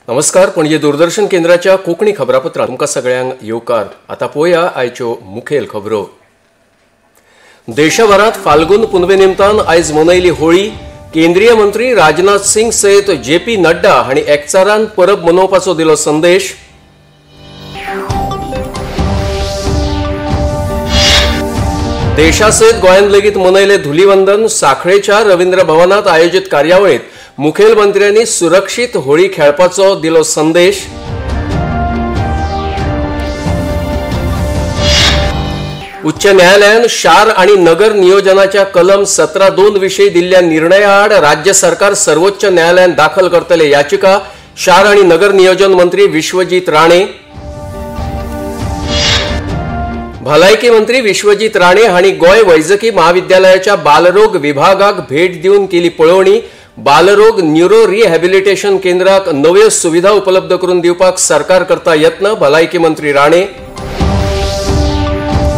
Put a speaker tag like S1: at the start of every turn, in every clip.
S1: नमस्कार. पणजी दूरदर्शन केंद्राच्या कोंकणी खबरापत्रांत तुमकां सगळ्यांक येवकार. आतां पळोवया आयच्यो मुखेल खबरो. देशभरात फाल्गुन पुनवे निमतान आयज मनयली होळी. केंद्रीय मंत्री राजनाथ सिंग सयत JP नड्डा हांणी एकचारान परब मनोवपाचो दिलो संदेश. देशासयत गोंयांत लेगीत मनयले धुलीवंदन. सांखळेच्या रवींद्र भवनात आयोजित कार्यावळीत मुखेलमंत्र्यांनी सुरक्षीत होळी खेळपाचो दिलो संदेश. उच्च न्यायालयान शार आणि नगर नियोजनाच्या कलम 17(2) विशीं दिल्ल्या निर्णया आड राज्य सरकार सर्वोच्च न्यायालयान दाखल करतले याचिका. शार आणि नगर नियोजन मंत्री विश्वजीत राणे. भलायकी मंत्री विश्वजीत राणे हांणी गोंय वैजकी महाविद्यालयाच्या बालरोग विभागाक भेट दिवन केली पळोवणी. बालरोग न्यूरो रिहॅबिलिटेशन केंद्राक नव्यो सुविधा उपलब्ध करून दिवपाक सरकार करता यत्न. भलायकी मंत्री राणे.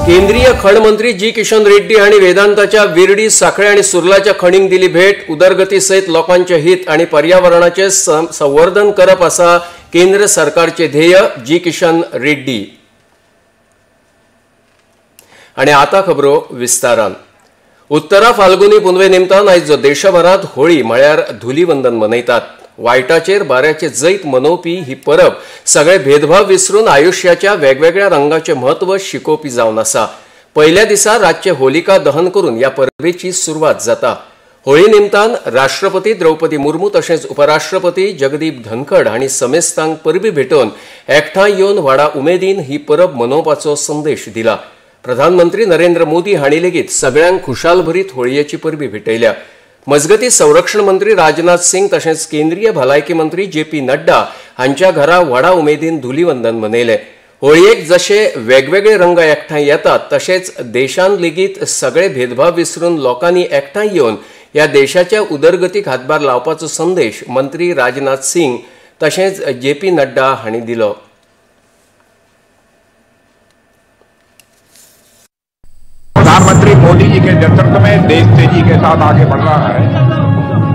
S1: केंद्रीय खण मंत्री जी किशन रेड्डी हांणी वेदांताच्या विर्डी, सांखळे आणि सुर्लाच्या खणींक दिली भेट. उदरगती सयत लोकांचे हित आणि पर्यावरणाचे संवर्धन करप आसा केंद्र सरकारचे ध्येय. जी किशन रेड्डी. आणि आता खबरो विस्तारान. उत्तरा फाल्गुनी पुनवे निमतान आयज देशभरात होळी म्हळ्यार धुलीवंदन मनयतात. वायटाचेर बऱ्याचे जैत मनोवपी ही परब सगळे भेदभाव विसरून आयुष्याच्या वेगवेगळ्या रंगाचे महत्व शिकोवपी जावन आसा. पयल्या दिसा रातचे होलिका दहन करून या परबेची सुरवात जाता. होळी निमतान राष्ट्रपती द्रौपदी मुर्मू तशेंच उपराष्ट्रपती जगदीप धनखड हांणी समेस्तांक परबी भेटोवन एकठांय येवन व्हडा उमेदीन ही परब मनोवपाचो संदेश दिला. प्रधानमंत्री नरेंद्र मोदी हांणी लेगीत सगळ्यांक खुशालभरीत होळयेची परबी भेटयल्या. मजगती संरक्षण मंत्री राजनाथ सिंग तशेंच केंद्रीय भलायकी मंत्री JP नड्डा हांच्या घरा व्हडा उमेदीन धुलीवंदन मनयले. होळयेक जशे वेगवेगळे रंग एकठांय येतात तशेंच देशांत लेगीत सगळे भेदभाव विसरून लोकांनी एकठांय येवन ह्या देशाच्या उदरगतीक हातभार लावपाचो संदेश मंत्री राजनाथ सिंग तशेंच JP नड्डा हांणी दिलो.
S2: प्रधानमंत्री मोदी जी के नेतृत्व में देश तेजी के साथ आगे बढ़ रहा है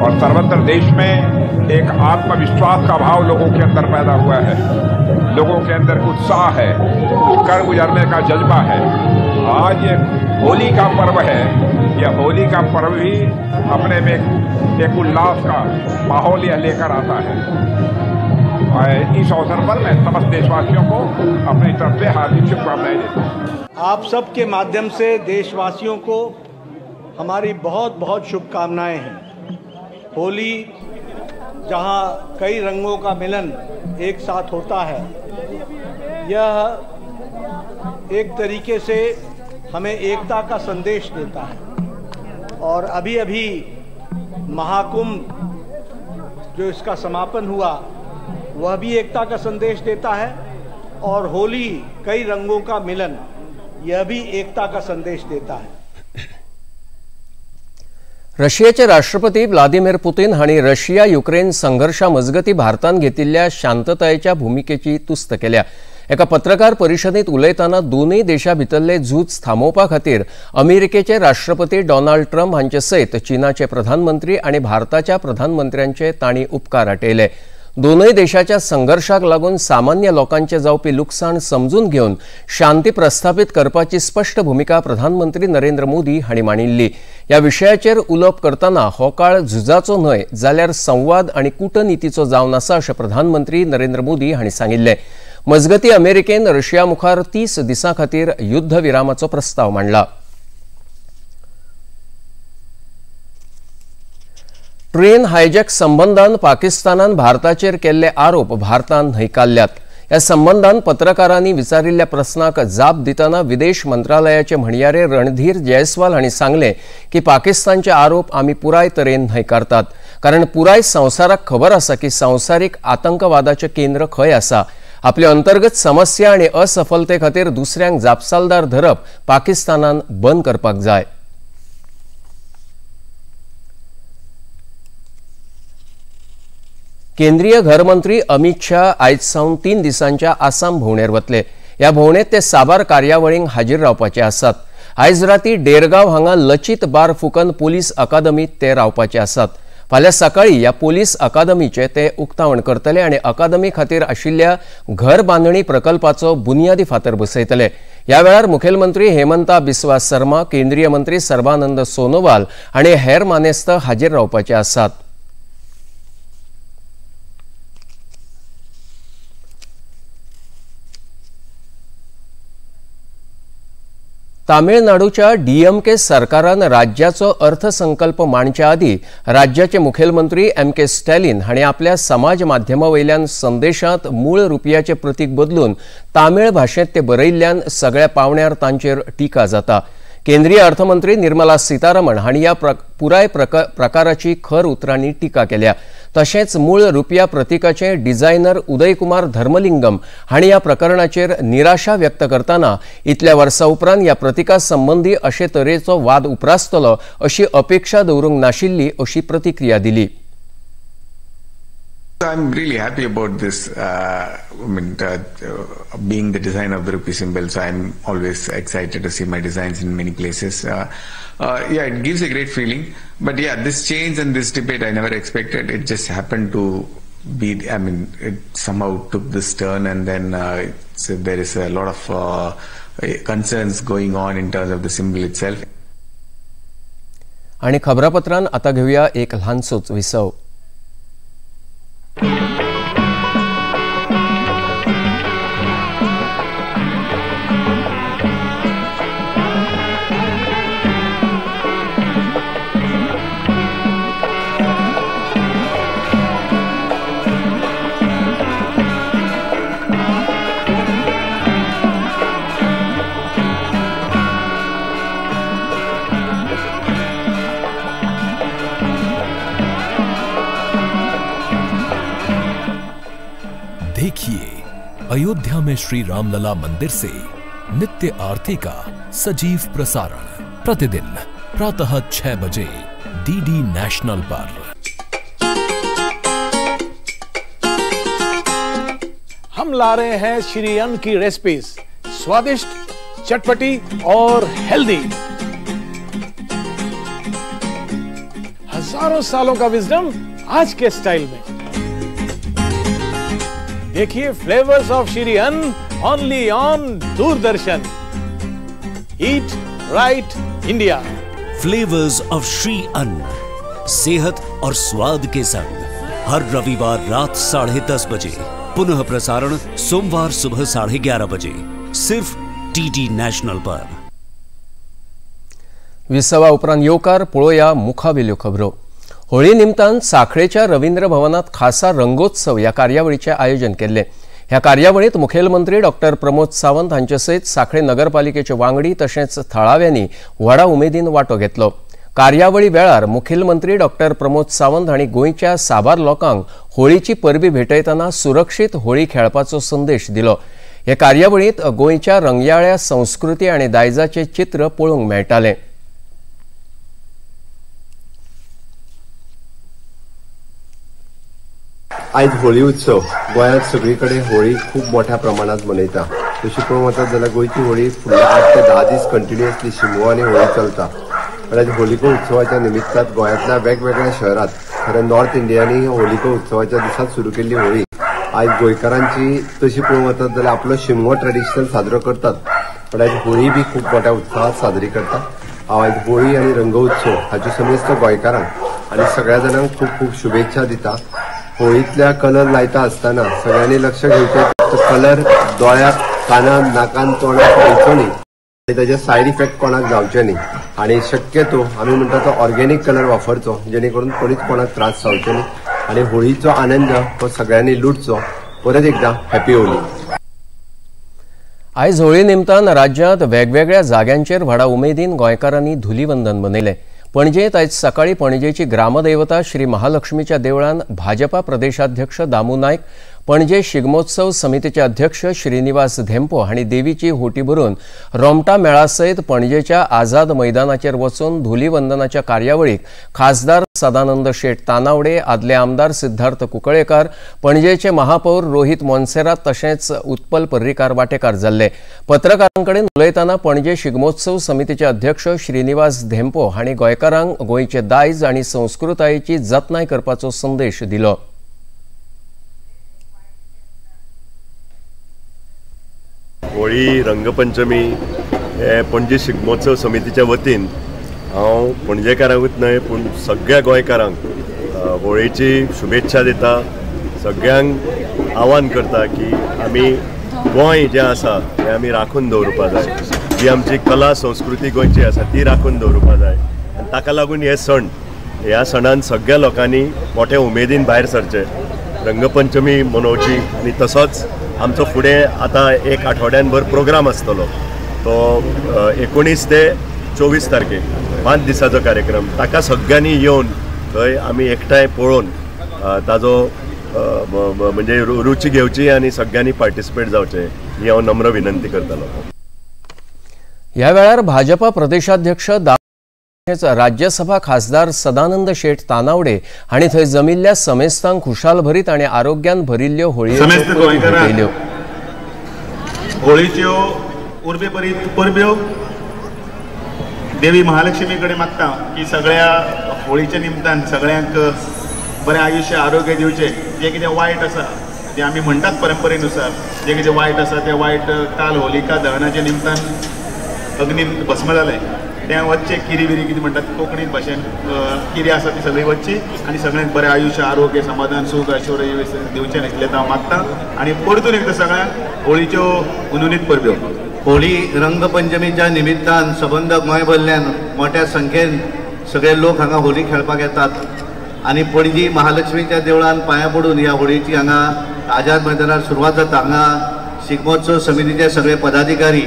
S2: और सर्वत्र देश में एक आत्मविश्वास का भाव लोगों के अंदर पैदा हुआ है. लोगों के अंदर उत्साह है, कर गुजरने का जज्बा है. आज ये होली का पर्व है. यह होली का पर्व भी अपने में एक उल्लास का माहौल यह लेकर आता है. इस अवसर पर मैं समस्त देशवासियों को अपनी तरफ से हार्दिक शुभकामनाएं देता हूँ.
S3: आप सबके माध्यम से देशवासियों को हमारी बहुत बहुत शुभकामनाएं हैं. होली जहां कई रंगों का मिलन एक साथ होता है, यह एक तरीके से हमें एकता का संदेश देता है. और अभी अभी महाकुंभ जो इसका समापन हुआ वह भी एकता का संदेश देता है. और होली कई रंगों का मिलन यह भी एकता का संदेश देता है.
S1: रशियाचे राष्ट्रपती व्लादिमीर पुतीन हांणी रशिया युक्रेन संघर्षा मजगती भारतान घेतिल्ल्या शांततायेच्या भूमिकेची तुस्त केल्या. एका पत्रकार परिशदेंत उलयतना दोनूय देशां भितरले झूज थांबोवपा खातीर अमेरिकेचे राष्ट्रपती डोनाल्ड ट्रम्प हांचे सयत चीनाचे प्रधानमंत्री आनी भारताच्या प्रधानमंत्र्यांचे तांणी उपकार आटयले. दोनूय देशाच्या संघर्षाक लागून सामान्य लोकांचे जावपी लुकसाण समजून घेवन शांती प्रस्थापित करपाची स्पष्ट भूमिका प्रधानमंत्री नरेंद्र मोदी हांणी मांडिल्ली. ह्या विशयाचेर उलोवप करतना हो काळ झुजाचो न्हय जाल्यार संवाद आनी कूटनितीचो जावन आसा अशें प्रधानमंत्री नरेंद्र मोदी हांणी सांगिल्लें. मजगती अमेरिकेन रशिया मुखार 30 दिसां खातीर युद्ध विरामाचो प्रस्ताव मांडला. ट्रेन हायजॅक संबंधान पाकिस्तानान भारताचेर केल्ले आरोप भारतान न्हयकारल्यात. ह्या संबंधान पत्रकारांनी विचारिल्ल्या प्रस्नाक जाप दितना विदेश मंत्रालयाचे म्हणयारे रणधीर जयस्वाल हांणी सांगले की पाकिस्तानचे आरोप आमी पुराय तरेन न्हयकारतात. कारण पुराय संवसाराक खबर आसा की संवसारीक आतंकवादाचे केंद्र खंय आसा. आपल्यो अंतर्गत समस्या आनी असफलते खातीर दुसऱ्यांक जापसालदार धरप पाकिस्तानान बंद करपाक जाय. केंद्रीय घरमंत्री अमित शाह आयज सावन 3 दिसांच्या आसाम भोंवडेर वतले. ह्या भोंवडेंत ते साबार कार्यावळींक हाजीर रावपाचे आसात. आयज राती डेरगांव हांगा लचित बार फुकन पुलीस अकादमीत ते रावपाचे आसात. फाल्यां सकाळी ह्या पोलीस अकादमीचे ते उक्तावण करतले आनी अकादमी खातीर आशिल्ल्या घर बांदणी प्रकल्पाचो बुनियादी फातर बसयतले। ह्या वेळार मुखेलमंत्री हेमंता बिस्वा शर्मा, केंद्रीय मंत्री सर्बानंद सोनोवाल आनी हेर मानेस्त हाजीर रावपाचे आसात। तामिळनाडूच्या डीएमके सरकारान राज्याचो अर्थसंकल्प मांडच्या आदी राज्याचे मुखेलमंत्री एम.के. स्टॅलिन हांणी आपल्या समाज माध्यमावयल्यान संदेशांत मूळ रुपयाचे प्रतीक बदलून तामिळ भाषेंत ते बरयिल्ल्यान सगळ्या पावण्यार तांचेर टिका जाता। केंद्रीय अर्थमंत्री निर्मला सीतारामन हांणी ह्या पुराय प्रकाराची खर उतरांनी टिका केल्या। तशेंच मूळ रुपया प्रतीकाचे डिझायनर उदय कुमार धर्मलिंगम हांणी ह्या प्रकरणाचेर निराशा व्यक्त करताना इतल्या वर्सां उपरांत ह्या प्रतीका संबंधी अशे तरेचो वाद उपरासतलो अशी अपेक्षा दवरूंक नाशिल्ली अशी प्रतिक्रिया दिली।
S4: I'm really happy about this. Being the designer of the rupee symbol, so I'm always excited to see my designs in many places. Yeah, it gives a great feeling. But yeah, this change and this debate I never expected. It just happened to be. It somehow took this turn, and then so there is a lot of concerns going on in terms of the symbol itself.
S1: आणि खबरापत्रान आता घेऊया एक लहानसोच विसव।
S5: देखिए अयोध्या में श्री रामलला मंदिर से नित्य आरती का सजीव प्रसारण प्रतिदिन प्रातः 6 बजे डीडी नेशनल पर।
S6: हम ला रहे हैं श्री अन्न की रेसिपीज, स्वादिष्ट, चटपटी और हेल्दी। हजारों सालों का विजडम आज के स्टाइल में। देखिए फ्लेवर्स ऑफ श्री अन्न only on Doordarshan. Eat right India.
S7: Flavours of Shri अन्न, सेहत और स्वाद के संग हर रविवार रात 10:30 बजे, पुनः प्रसारण सोमवार सुबह 11:30 बजे, सिर्फ डीडी नेशनल पर।
S1: विसवा उपरांत येवकार पळोवया मुखावेल्यो खबरो। होळी निमतान साखळेच्या रवींद्र भवनात खासा रंगोत्सव ह्या कार्यावळीचे आयोजन केले। ह्या कार्यावळीत मुखेलमंत्री डॉक्टर प्रमोद सावंत हांचे सयत साखळे नगरपालिकेचे वांगडी तशेंच थळाव्यांनी व्हडा उमेदीन वांटो घेतलो। कार्यावळी वेळार मुखेलमंत्री डॉक्टर प्रमोद सावंत हांणी गोंयच्या साबार लोकांक होळीची परबी भेटयतना सुरक्षीत होळी खेळपाचो संदेश दिलो। हे कार्यावळीत गोंयच्या रंगयाळ्या संस्कृती आनी दायजाचे चित्र पळोवंक मेळटाले।
S8: आज होळी उत्सव गोंयांत सगळीकडे होळी खूब मोठ्या प्रमाणात मनयता। तशी पळोवंक वचत जाल्यार गोंयची होळी फुडले 8 ते 10 दीस कंटिन्युअसली शिगमो होळी चलता। आज होलिको उत्सवाच्या निमित्तान गोंयांतल्या वेगवेगळ्या शहरात खरें नॉर्थ इंडियांनी होलिको उत्सवाच्या दिसांत सुरू केल्ली होळी आज गोंयकारांची तशी पळोवंक वचत जाल्यार आपलो शिगमो ट्रेडिशनल साजरो करतात, पण आज होळी बी खूब मोठ्या उत्सवात साजरी करतात। हांव आज होळी आनी रंग उत्सव हाची समेस्त गोंयकारांक आनी सगळ्या जाणांक खूब खूब शुभेच्छा दिता। होळीतल्या कलर लायता आसतना सगळ्यांनी लक्ष घेवचें, कलर दोळ्याक, कानाक, नाकान, तोंडाक वयचो न्ही, ताजे सायड इफेक्ट कोणाक जावचे न्ही। आणि शक्यतो आमी म्हणटा तो ऑर्गेनिक कलर वापरचो, जेणे करून कोणीच कोणाक त्रास जावचे न्ही आणि होळीचो आनंद हो सगळ्यांनी लुटचो। परत एकदा हॅपी होळी।
S1: आयज होळी निमतान राज्यांत वेगवेगळ्या जाग्यांचेर व्हडा उमेदीन गोंयकारांनी धुलीवंदन मनयलें। पणजेंत आयज सकाळी पणजेची ग्रामदैवता श्री महालक्ष्मीच्या देवळान भाजपा प्रदेशाध्यक्ष दामू नायक, पणजे शिगमोत्सव समितीचे अध्यक्ष श्रीनिवास धेंपो हांणी देवीची होटी भरून रोमटा मेळा सयत पणजेच्या आझाद मैदानाचेर वचून धुलीवंदनाच्या कार्यावळीक खासदार सदानंद शेट तानावडे, आदले आमदार सिद्धार्थ कुंकळेकर, पणजेचे महापौर रोहित मोन्सेरात तशेंच उत्पल पर्रीकार वांटेकार जाल्ले। पत्रकारांकडेन उलयतना पणजे शिगमोत्सव समितीचे अध्यक्ष श्रीनिवास धेंपो हांणी गोंयकारांक गोंयचे दायज आनी संस्कृतायेची जतनाय करपाचो संदेश दिलो।
S9: होळी रंगपंचमी हे पणजे शिगमोत्सव समितीच्या वतीन हांव पणजेकारांकूच न्हय पूण सगळ्या गोंयकारांक होळीची शुभेच्छा दिता। सगळ्यांक आव्हान करता की आमी गोंय जें आसा तें आमी राखून दवरपा जाय, जी आमची कला संस्कृती गोंयची आसा ती राखून दवरपा जाय। आनी ताका लागून हे सण, ह्या सणान सगळ्या लोकांनी मोठ्या उमेदीन भायर सरचे, रंगपंचमी मनोवची। आनी तसोच आमचो फुडें आतां एक आठवड्यान भर प्रोग्राम आसतलो, तो 19 ते 24 तारखेक 5 दिसाचो कार्यक्रम। ताका सगळ्यांनी येवन थंय आमी एकठांय पळोवन ताजो म्हणजे रुची घेवची आनी सगळ्यांनी पार्टिसिपेट जावचें ही हांव नम्र विनंती करतालो।
S1: ह्या वेळार भाजपा प्रदेशाध्यक्ष राज्यसभा खासदार सदानंद शेट तानावडे हांणी थंय जमिल्ल्या समेस्तांक खुशालभरीत आनी आरोग्यान भरिल्ल्यो होळयो
S10: होळीच्यो उर्बेभरीत परब्यो देवी महालक्ष्मी कडेन मागता की सगळ्या होळीच्या निमतान सगळ्यांक बरें आयुश्य आरोग्य दिवचें। जे कितें वायट आसा जे आमी म्हणटात परंपरेनुसार, जे कितें वायट आसा ते वायट काल होलिका दहनाच्या निमतान अग्नीन भस्म जालें तें वच्चें, किरी बिरी कितें म्हणटात कोंकणी भाशेन किरी आसा ती सगळी वच्ची आनी सगळ्यांक बरें आयुश्य आरोग्य समाधान सुख ऐश्वर्य दिवचें इतलें हांव मागतां। आनी परतून एकदां सगळ्यांक होळीच्यो उनुनीत परब्यो।
S3: होळी रंगपंचमीच्या निमित्तान सबंद गोंयभरल्यान मोठ्या संख्येन सगळे लोक हांगा होळी खेळपाक येतात आनी पणजी महालक्ष्मीच्या देवळान पांयां पडून ह्या होळीची हांगा आझाद मैदानार सुरवात जाता। हांगा शिगमोत्सव समितीचे सगळे पदाधिकारी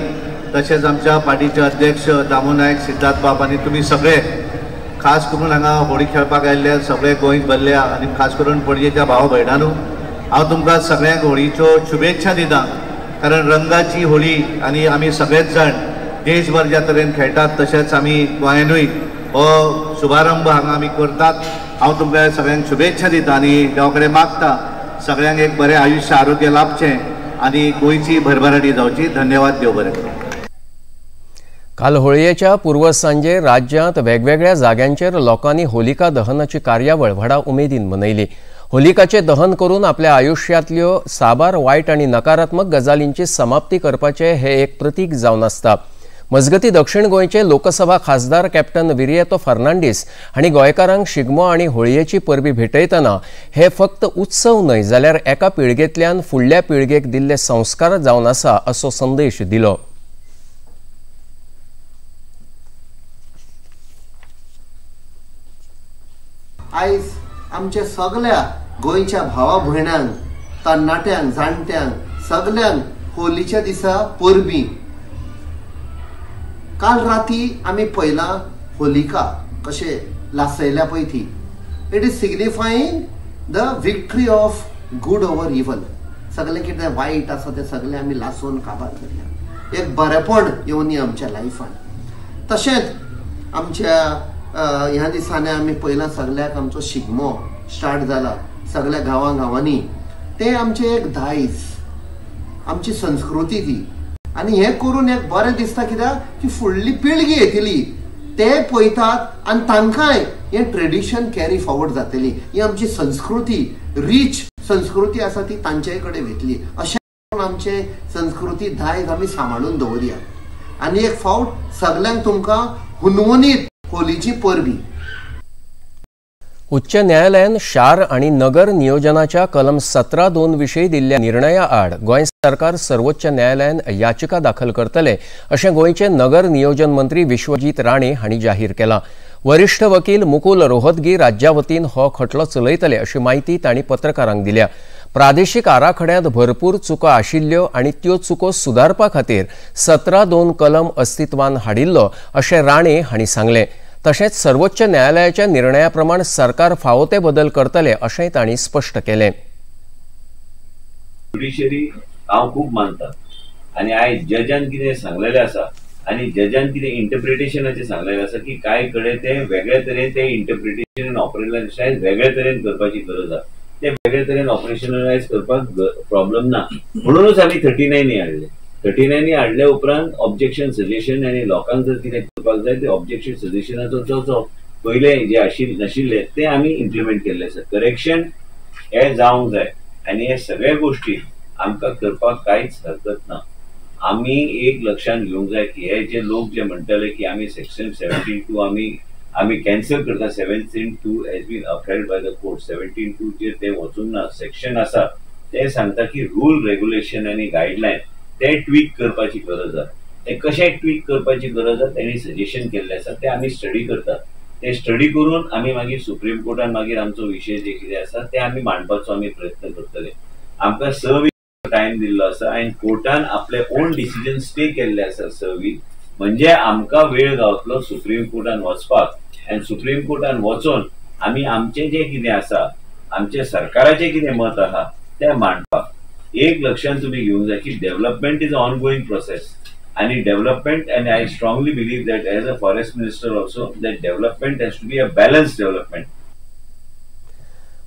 S3: तशेंच आमच्या पार्टीचे अध्यक्ष दामू नायक, सिद्धार्थ बाब आनी तुमी सगळे खास करून हांगा होळी खेळपाक आयिल्ले सगळे गोंय भरल्या आनी खास करून पणजेच्या भाव भयणांनो, हांव तुमकां सगळ्यांक होळीच्यो शुभेच्छा दिता। कारण रंगाची होळी आनी आमी सगळेच जाण देशभर ज्या तरेन खेळटात तशेंच आमी गोंयानूय हो शुभारंभ हांगा आमी करतात। हांव तुमकां सगळ्यांक शुभेच्छा दिता आनी देवा कडेन मागता सगळ्यांक एक बरें आयुश्य आरोग्य लाभचें आनी गोंयची भरभराटी जावची। धन्यवाद, देव बरें करूं।
S1: काल होळयेच्या पूर्व सांजे राज्यांत वेगवेगळ्या जाग्यांचेर लोकांनी होलिका दहनाची कार्यावळ व्हडा उमेदीन मनयली। होलिकाचे दहन करून आपल्या आयुश्यांतल्यो साबार वायट आनी नकारात्मक गजालींची समाप्ती करपाचें हें एक प्रतीक जावन आसता। मजगती दक्षिण गोंयचे लोकसभा खासदार कॅप्टन विरिएतो फर्नांडीस हांणी गोंयकारांक शिगमो आनी होळयेची परबी भेटयतना हे फक्त उत्सव न्हय जाल्यार एका पिळगेंतल्यान फुडल्या पिळगेक दिल्ले संस्कार जावन आसा असो संदेश दिलो।
S11: आयज आमच्या सगळ्या गोंयच्या भावा भयणांक, तरणाट्यांक, जाणट्यांक सगळ्यांक होलीच्या दिसा परबी। काल राती आमी पळयला होलिका कशे लासयल्या पळय ती। It is signifying the victory of good over evil. सगळें कितें वायट आसा तें सगळें आमी लासून काबार करया, एक बरेपण येवन आमच्या लायफान। तशेंच आमच्या ह्या दिसांनी आमी पळयला सगळ्याक आमचो शिगमो स्टार्ट जाला सगळ्या गांवांनी। ते आमचे एक दायज, आमची संस्कृती ती आनी हें करून एक बरें दिसता कित्याक की फुडली पिळगी येतली ते पळयतात आनी तांकांय हें ट्रेडिशन कॅरी फॉरवर्ड जातली। ही आमची संस्कृती, रीच संस्कृती आसा ती तांचे कडेन वयतली। अशें करून आमचे संस्कृती दायज आमी सांबाळून दवरया। आनी एक फावट सगळ्यांक तुमकां हुनवनीत होलीची परबी।
S1: उच्च न्यायालयान शार आणि नगर नियोजनाच्या कलम 17(2) विशीं दिल्ल्या निर्णया आड गोंय सरकार सर्वोच्च न्यायालयान याचिका दाखल करतले अशें गोंयचे नगर नियोजन मंत्री विश्वजीत राणे हांणी जाहीर केलां। वरिष्ठ वकील मुकुल रोहतगी राज्या वतीन हो खटलो चलयतले अशी माहिती तांणी पत्रकारांक दिल्या। प्रादेशीक आराखड्यांत भरपूर चुको आशिल्ल्यो आनी त्यो चुको सुदारपा खातीर 17(2) कलम अस्तित्वान हाडिल्लो अशें राणे हांणी सांगलें। तशेंच सर्वोच्च न्यायालयाच्या निर्णया प्रमाण सरकार फावो ते बदल करतले अशेंय तांणी स्पश्ट केलें।
S12: ज्युडिशरी हांव खूब मानता आनी आयज जजान कितें सांगलेलें आसा आनी जजान कितें इंटरप्रिटेशनाचें सांगलेलें आसा की कांय कडेन तें वेगळे तरेन तें इंटरप्रिटेशन ऑपरेशनलायज वेगळे तरेन करपाची गरज आसा. ते वेगळे तरेन ऑपरेशनलायज करपाक प्रॉब्लेम ना म्हणूनच आमी 39 हाडले. 39 हाडले उपरांत ऑब्जेक्शन सजेशन आनी लोकांक जर कितें करपाक जाय ते ऑब्जेक्शन सजेशनाचो जो पयले जे नाशिल्ले ते आमी इम्प्लिमेंट केल्ले आसा. करेक्शन हे जावंक जाय आनी हे सगळे गोष्टी आमकां करपाक कांयच हरकत ना. आमी एक लक्षात घेवंक जाय की हे जे लोक जे म्हणटले की आमी सेक्शन 17(2) आमी कॅन्सल करता. 17(2) has been upheld by the court. 17(2) चेर ते वचूंक ना. सेक्शन आसा ते सांगता की रूल रेग्युलेशन आनी गायडलायन ते ट्वीक करपाची गरज आसा. ते कशें ट्वीक करपाची गरज आसा तेणी सजेशन केल्लें आसा ते आमी स्टडी करतात. ते स्टडी करून आमी मागीर सुप्रीम कोर्टान मागीर आमचो विशय जे कितें आसा ते आमी मांडपाचो आमी प्रयत्न करतले. आमकां 6 वीक टायम दिल्लो आसा आनी कोर्टान आपले ओन डिसिजन स्टे केल्ले आसा 6 वीक. म्हणजे आमकां वेळ गावतलो सुप्रीम कोर्टान वचपाक आनी सुप्रीम कोर्टान वचून आमी आमचें जें कितें आसा आमच्या सरकाराचें कितें मत आहा तें मांडपाक. एक लक्षात तुमी घेवंक जाय की development is a ongoing process आणि development and I strongly believe that as a forest minister also that development has to be a balanced development.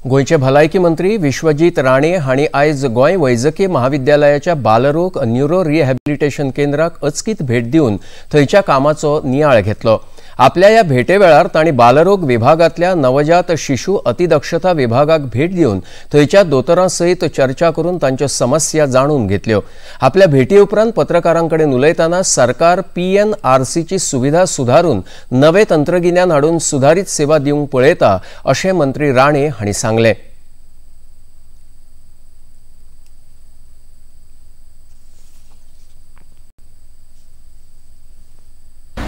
S1: गोयचे भलायकी मंत्री विश्वजीत राणे हांणी आयज गोंय वैजकी महाविद्यालयाच्या बालरोग न्यूरो रिहॅबिलिटेशन केंद्राक अचकीत भेट दिवन थंयच्या कामाचो नियाळ घेतलो. आपल्या ह्या भेटे वेळार तांणी बालरोग विभागांतल्या नवजात शिशु अतिदक्षता विभागाक भेट दिवन थंयच्या दोतोरां सयत चर्चा करून तांच्यो समस्या जाणून घेतल्यो. आपल्या भेटी उपरांत पत्रकारांकडेन उलयतना सरकार PNRCची सुविधा सुधारून नवे तंत्रगिन्यान हाडून सुधारीत सेवा दिवंक पळयता अशें मंत्री राणे हांणी सांगलें.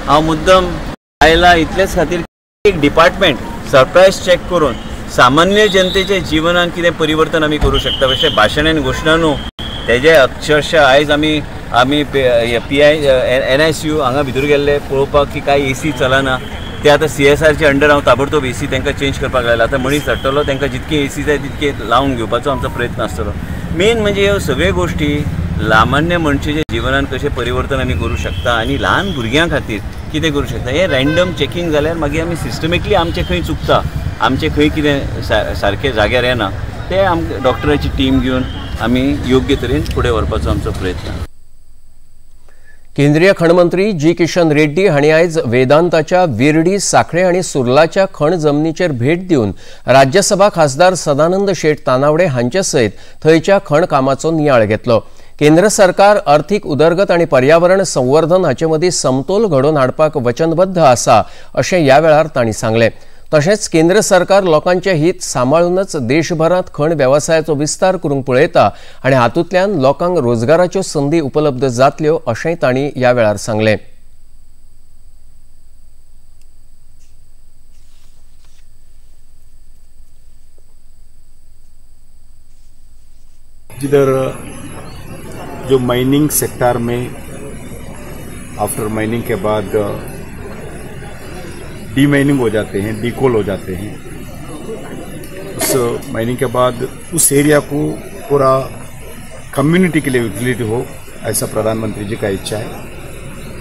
S13: हांव मुद्दम आयला इतलेच खातीर एक डिपार्टमेंट सरप्रायज चेक करून सामान्य जनतेच्या जिवनात कितें परिवर्तन आमी करूं शकता. अशें भाशण आनी घोशणा न्हू तेजे अक्षरशः आयज आमी NICU हांगा भितर गेल्ले पळोवपाक की काय AC चलना. ते आतां CSRच्या अंडर हांव ताबडतोब AC तांकां चेंज करपाक लायला. आतां मनीस धाडटलो तांकां जितके AC जाय तितके लावन घेवपाचो आमचो प्रयत्न आसतलो. मेन म्हणजे ह्यो सगळ्यो गोश्टी सामान्य मनशाच्या जिवनात कशें परिवर्तन आमी करूं शकता आनी ल्हान भुरग्यां खातीर कितें करूं शकता. हे रँडम चेकिंग जाल्यार मागीर आमी सिस्टमेटिकली आमचें खंय चुकता आमचें खंय कितें सारकें जाग्यार येना ते आमकां डॉक्टराची टीम घेवन आमी योग्य तरेन फुडें व्हरपाचो आमचो प्रयत्न.
S1: केंद्रीय खण मंत्री जी किशन रेड्डी हांणी आयज वेदांताच्या विर्डी सांखळे आनी सुर्लाच्या खण जमनीचेर भेट दिवन राज्यसभा खासदार सदानंद शेट तानावडे हांचे सयत थंयच्या खण कामाचो नियाळ घेतलो. केंद्र सरकार अर्थीक उदरगत आनी पर्यावरण संवर्धन हाचे मदीं समतोल घडोवन हाडपाक वचनबद्ध आसा अशें ह्या वेळार तांणी सांगलें. तशेंच केंद्र सरकार लोकांचे हित सांबाळूनच देशभरांत खण वेवसायाचो विस्तार करूंक पळयता आनी हातूंतल्यान लोकांक रोजगाराच्यो संदी उपलब्ध जातल्यो अशेंय तांणी ह्या वेळार सांगलें.
S14: जिधर जो माइनिंग सेक्टर में आफ्टर माइनिंग के बाद डी माइनिंग हो जाते हैं, डीकोल हो जाते हैं, उस माइनिंग के बाद उस एरिया को पूरा कम्युनिटी के लिए यूटिलिटी हो ऐसा प्रधानमंत्री जी का इच्छा है.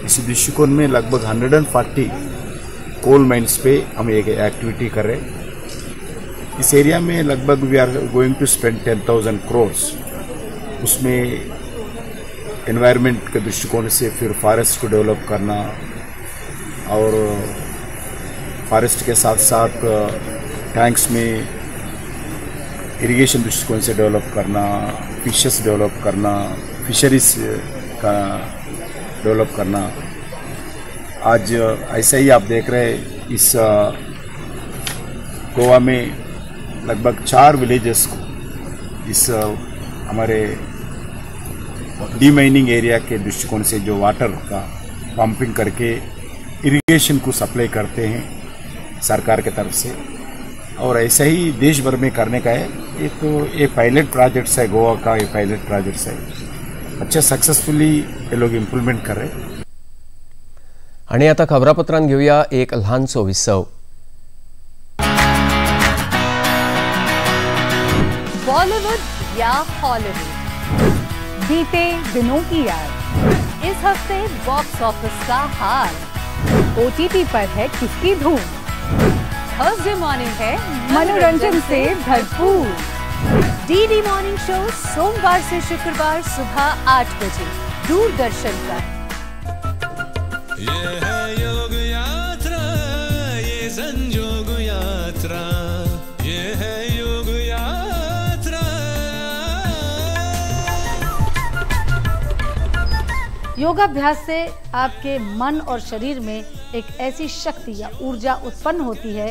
S14: इसी दृष्टिकोण में लगभग 140 कोल माइंस पे हम एक एक्टिविटी कर रहे हैं. इस एरिया में लगभग we are going to spend 10,000 crores. उसमें एनवायरनमेंट के दृष्टिकोण से फिर फॉरेस्ट को डेवलप करना और फॉरेस्ट के साथ साथ टैंक्स में इरिगेशन दृष्टिकोण से डेवलप करना, फिशेस डेवलप करना, फिशरीज का डेवलप करना. आज ऐसा ही आप देख रहे हैं इस गोवा में लगभग 4 विलेजेस को इस हमारे डीमाइनिंग एरिया के दृष्टिकोण से जो वाटर का पंपिंग करके इरिगेशन को सप्लाई करते हैं सरकार के तरफ से, और ऐसा ही देश भर में करने का है. ये तो ये पायलट प्रोजेक्ट्स है, गोवा का ये पायलट प्रोजेक्ट्स है, अच्छे सक्सेसफुली ये लोग इम्प्लिमेंट कर रहे हैं.
S1: आणि आता खबरापत्रांत घेऊया एक लहानसो विसव.
S15: बॉलिवूड या हॉलिवूड बीते दिनों की याद। इस हफ्ते बॉक्स ऑफिस का हाल, OTT पर है किसकी धूम, थर्सडे मॉर्निंग है मनोरंजन से भरपूर। DD मॉर्निंग शो सोमवार से शुक्रवार सुबह 8 बजे दूरदर्शन पर।
S16: ये है योग यात्रा, ये संयोग यात्रा, ये है योग यात्रा।
S15: योगाभ्यास से आपके मन और शरीर में एक ऐसी शक्ति या ऊर्जा उत्पन्न होती है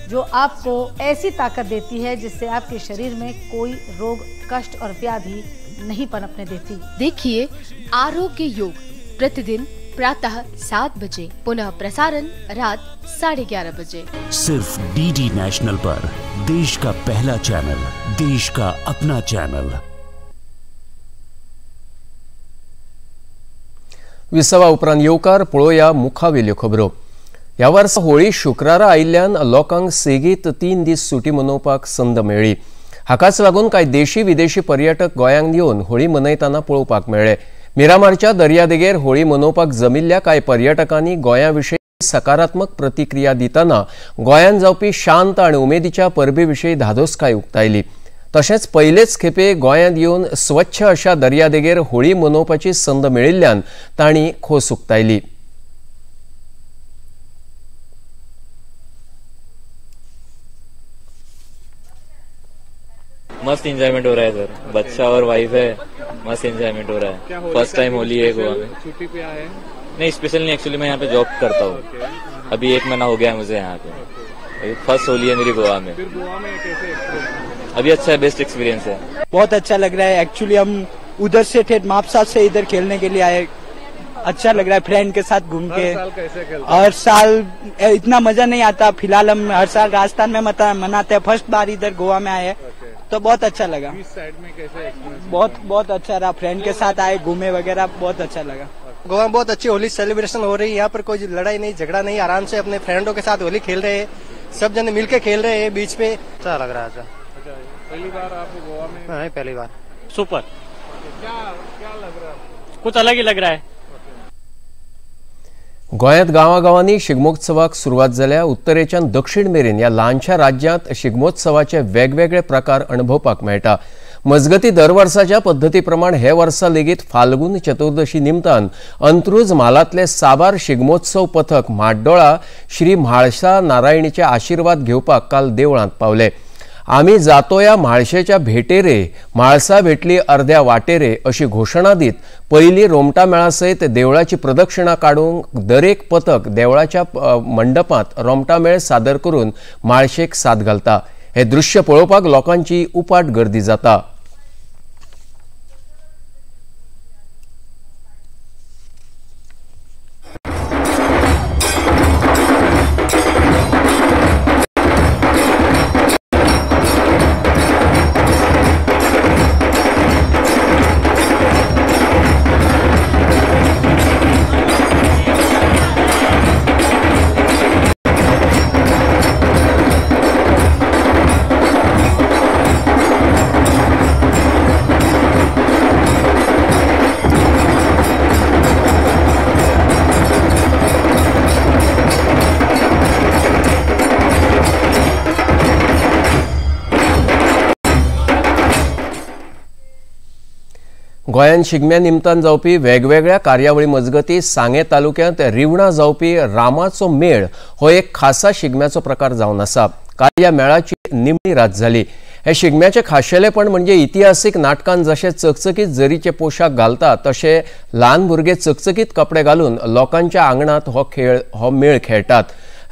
S15: जो आपको ऐसी ताकत देती है जिससे आपके शरीर में कोई रोग, कष्ट और व्याधि नहीं पनपने देती।
S17: देखिए आरोग्य योग प्रतिदिन प्रातः 7 बजे, पुनः प्रसारण रात 11:30 बजे,
S7: सिर्फ DD नेशनल पर। देश का पहला चैनल, देश का अपना चैनल।
S1: 20 उपरांत येवकार पळोवया मुखावेल्यो खबरो। ह्या वर्सा होळी शुक्रारा आयिल्ल्यान लोकांक सेगीत 3 दीस सुटी मनोवपाक संद मेळ्ळी। हाकाच लागून कांय देशी विदेशी पर्यटक गोंयांत येवन होळी मनयतना पळोवपाक मेळ्ळे। मिरामारच्या दर्यादेगेर होळी मनोवपाक जमिल्ल्या कांय पर्यटकांनी गोंयाविशीं सकारात्मक प्रतिक्रिया दितना गोंयांत जावपी शांत आनी उमेदीच्या परबेविशीं धादोसकाय उक्तायली। तशेंच पयलेच खेपे गोंयांत येवन स्वच्छ अशा दर्यादेगेर होळी मनोवपाची संद मेळिल्ल्यान तांणी खोस उक्तायली।
S18: मस्त एंजॉयमेंट हो रहा है सर, बच्चा और वाइफ है, मस्त एंजॉयमेंट हो रहा है। फर्स्ट टाइम होली है गोवा में।
S19: छुट्टी पे आए?
S18: नहीं, स्पेशल नहीं, एक्चुअली मैं यहाँ पे जॉब करता हूँ। अभी 1 महीना हो गया है मुझे यहाँ पे। फर्स्ट होली है मेरी गोवा में।
S19: फिर गोवा में कैसे एक्सपीरियंस?
S18: अभी अच्छा है, बेस्ट एक्सपीरियंस है।
S20: बहुत अच्छा लग रहा है। एक्चुअली हम उधर से थे मापसा से इधर खेलने के लिए आए। अच्छा लग रहा है फ्रेंड के साथ घूम के।
S19: हर साल कैसे खेलते?
S20: हर साल इतना मजा नहीं आता। फिलहाल हम हर साल राजस्थान में मनाते हैं, फर्स्ट बार इधर गोवा में आए तो बहुत अच्छा लगा।
S19: इस साइड में कैसे एक्सपीरियंस?
S20: बहुत अच्छा रहा। फ्रेंड के साथ आए, घूमे वगैरह, बहुत अच्छा लगा।
S21: गोवा में बहुत अच्छी होली सेलिब्रेशन हो रही है। यहाँ पर कोई लड़ाई नहीं, झगड़ा नहीं, आराम से अपने फ्रेंडों के साथ होली खेल रहे हैं। सब जने मिलके खेल रहे हैं बीच पे।
S19: अच्छा लग रहा है। अच्छा, पहली बार आप गोवा में?
S21: नहीं, पहली बार।
S22: सुपर।
S19: क्या लग रहा है?
S22: कुछ अलग ही लग रहा है।
S1: गोंयांत गांवागांवांनी शिगमोत्सवाक सुरवात जाल्या। उत्तरेच्यान दक्षिण मेरेन ह्या ल्हानशा राज्यांत शिगमोत्सवाचे वेगवेगळे प्रकार अणभवपाक मेळटा। मजगती दर वर्साच्या पद्दती प्रमाण हे वर्सा लेगीत फाल्गुन चतुर्दशी निमतान अंत्रुज म्हालांतले साबार शिगमोत्सव पथक म्हाड्डोळा श्री म्हाळशा नारायणीचे आशीर्वाद घेवपाक काल देवळांत पावले। आमी जातोया म्हाळशेच्या भेटेरे, म्हाळसा भेटली अर्ध्या वाटेरे अशी घोशणा दीत पयली रोमटा मेळा सयत देवळाची प्रदक्षिणा काडूंक दरेक पथक देवळाच्या मंडपांत रोमटा मेळ सादर करून म्हाळशेक साद घालता। हे दृश्य पळोवपाक लोकांची उपाट गर्दी जाता। गोंयांत शिगम्या निमतान जावपी वेगवेगळ्या कार्यावळी मजगती सांगे तालुक्यांत रिवणा जावपी रामाचो मेळ हो एक खासा शिगम्याचो प्रकार जावन आसा। काल ह्या मेळाची निमणी रात जाली। हे शिगम्याचे खाशेलेपण म्हणजे इतिहासीक नाटकांत जशे चकचकीत जरीचे पोशाख घालतात तशे ल्हान भुरगे चकचकीत कपडे घालून लोकांच्या आंगणात हो मेळ खेळटात।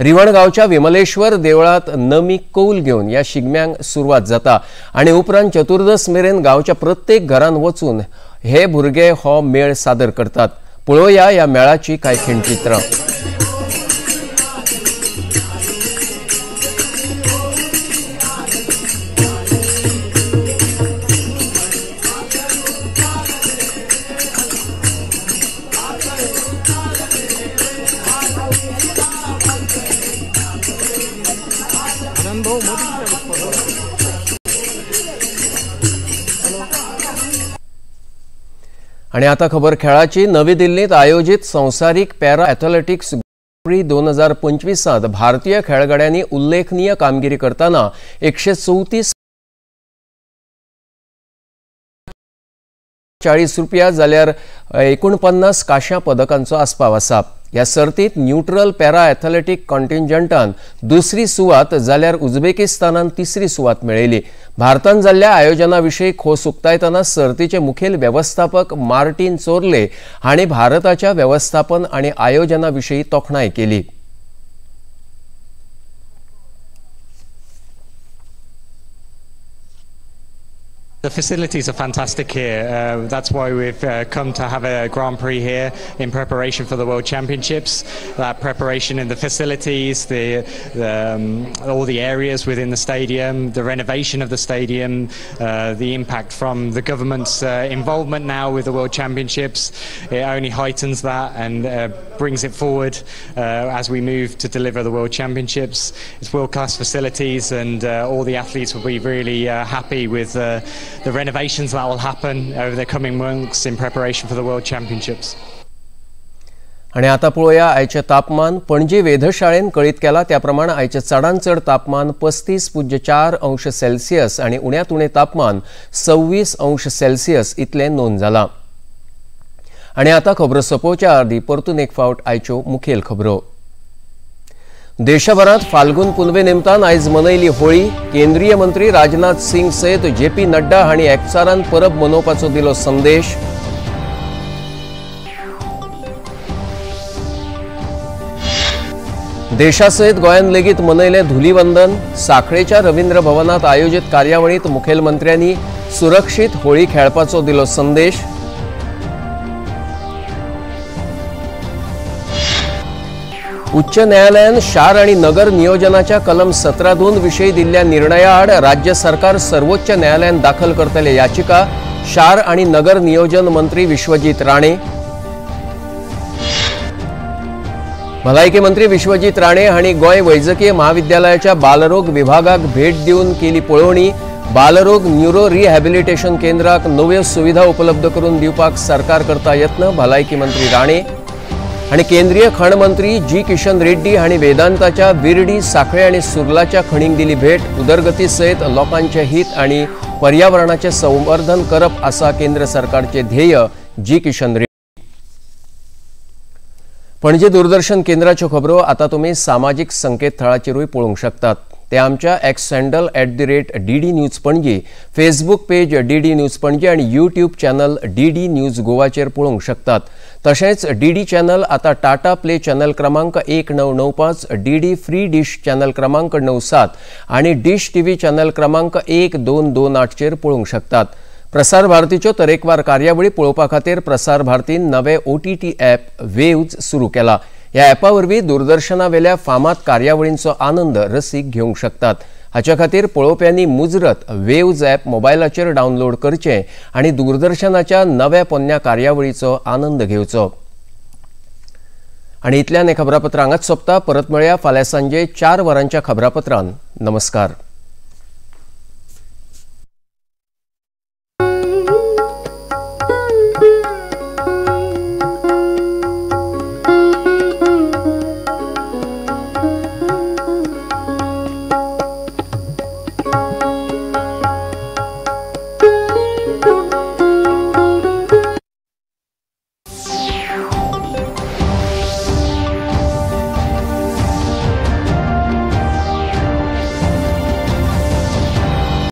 S1: रिवण गांवच्या विमलेश्वर देवळात नमी कौल घेवन या शिगम्यांक सुरवात जाता आणि उपरांत चतुर्दश मेरेन गांवच्या प्रत्येक घरांत वचून हे भुरगे हो मेळ सादर करतात। पळोवया ह्या मेळाची कांय खिणचित्रां। आणि आता खबर खेळाची। नवी दिल्लीत आयोजित संवसारीक पॅरा एथलेटिक्स 2025 भारतीय खेळगड्यांनी उल्लेखनीय कामगिरी करताना 134 ₹40 जाल्यार 49 काश्या पदकांचो आस्पाव आसा। या सर्तीत न्यूट्रल पॅरा एथलेटिक कॉन्टिंजंटान दुसरी सुवात जाल्यार उझबेकिस्तानान तिसरी सुवात मेळयली। भारतान जाल्ल्या आयोजनाविशीं खोस उक्तायतना सर्तीचे मुखेल व्यवस्थापक मार्टिन चोर्ले हांणी भारताच्या व्यवस्थापन आनी आयोजनाविशीं तोखणाय केली।
S2: The facilities are fantastic here. That's why we've come to have a Grand Prix here in preparation for the World Championships. That preparation in the facilities, all the areas within the stadium, the renovation of the stadium, the impact from the government's involvement now with the World Championships, it only heightens that and brings it forward as we move to deliver the World Championships. It's world-class facilities and all the athletes will be really happy with the renovations that will happen over the coming months in preparation for the World Championships.
S1: आणि आता पळोवया आयचे तापमान। पणजी वेधशाळेन कळीत केला त्या प्रमाण आयचे चडांत चड तापमान 35.4 अंश सेल्सियस आणि उण्यात उणे तापमान 26 अंश सेल्सियस इतले नोंद जाला। आणि आता खबरो सोंपोवच्या आदी परतून एक फावट आयच्यो मुखेल खबरो। देशभरात फाल्गुन पुनवे निमतान आयज मनयली होळी। केंद्रीय मंत्री राजनाथ सिंग सयत JP नड्डा हांणी एकचारान परब मनोवपाचो दिलो संदेश। देशासयत गोंयांत लेगीत मनयलें धुलीवंदन। सांखळेच्या रवींद्र भवनात आयोजित कार्यावळीत मुखेलमंत्र्यांनी सुरक्षीत होळी खेळपाचो दिलो संदेश। उच्च न्यायालयान शार आणि नगर नियोजनाच्या कलम 17(2) विशयी दिल्ल्या निर्णया आड राज्य सरकार सर्वोच्च न्यायालयान दाखल करतले याचिका। शार आणि नगर नियोजन मंत्री विश्वजीत राणे। भलायकी मंत्री विश्वजीत राणे हांणी गोंय वैजकीय महाविद्यालयाच्या बालरोग विभागाक भेट दिवन केली पळोवणी। बालरोग न्यूरो रिहॅबिलिटेशन केंद्राक नव्यो सुविधा उपलब्ध करून दिवपाक सरकार करता यत्न। भलायकी मंत्री राणे आणि केंद्रीय खण मंत्री जी किशन रेड्डी हांणी वेदांताच्या बिर्डी सांखळे आणि सुर्लाच्या खणींक दिली भेट। उदरगती सयत लोकांचे हित आणि पर्यावरणाचे संवर्धन करप आसा केंद्र सरकारचे ध्येय। जी किशन रेड्डी। पणजी दूरदर्शन केंद्राच्यो खबरो आता तुम्ही सामाजिक संकेतथळाचेरूय पळोवंक शकतात। ते आमच्या x handle @DD news Panaji, Facebook page DD news Panaji आणि YouTube चॅनल DD न्यूज गोवाचेर पळोवंक शकतात। तशेंच DD चॅनल आता टाटा प्ले चॅनल क्रमांक 1995, DD फ्री डिश चॅनल क्रमांक 97 आणि डिश TV चॅनल क्रमांक 1228 चेर पळोवंक शकतात। प्रसार भारतीच्यो तरेकवार कार्यावळी पळोवपा खातीर प्रसार भारतीन नवे OTT ॲप वेव्ज सुरू केला। ह्या ॲपा वरवीं दूरदर्शनावेल्या फामाद कार्यावळींचो आनंद रसीक घेवंक शकतात। हाच्या खातीर पळोवप्यांनी मुजरत वेव्ज ॲप मोबायलाचेर डावनलोड करचें आणि दूरदर्शनाच्या नव्या पोन्न्या कार्यावळीचो आनंद घेवचो। आणि इतल्यान हे खबरापत्र हांगाच सोंपता। परत मेळया फाल्यां सांजे 4 वरांच्या खबरापत्रांत। नमस्कार।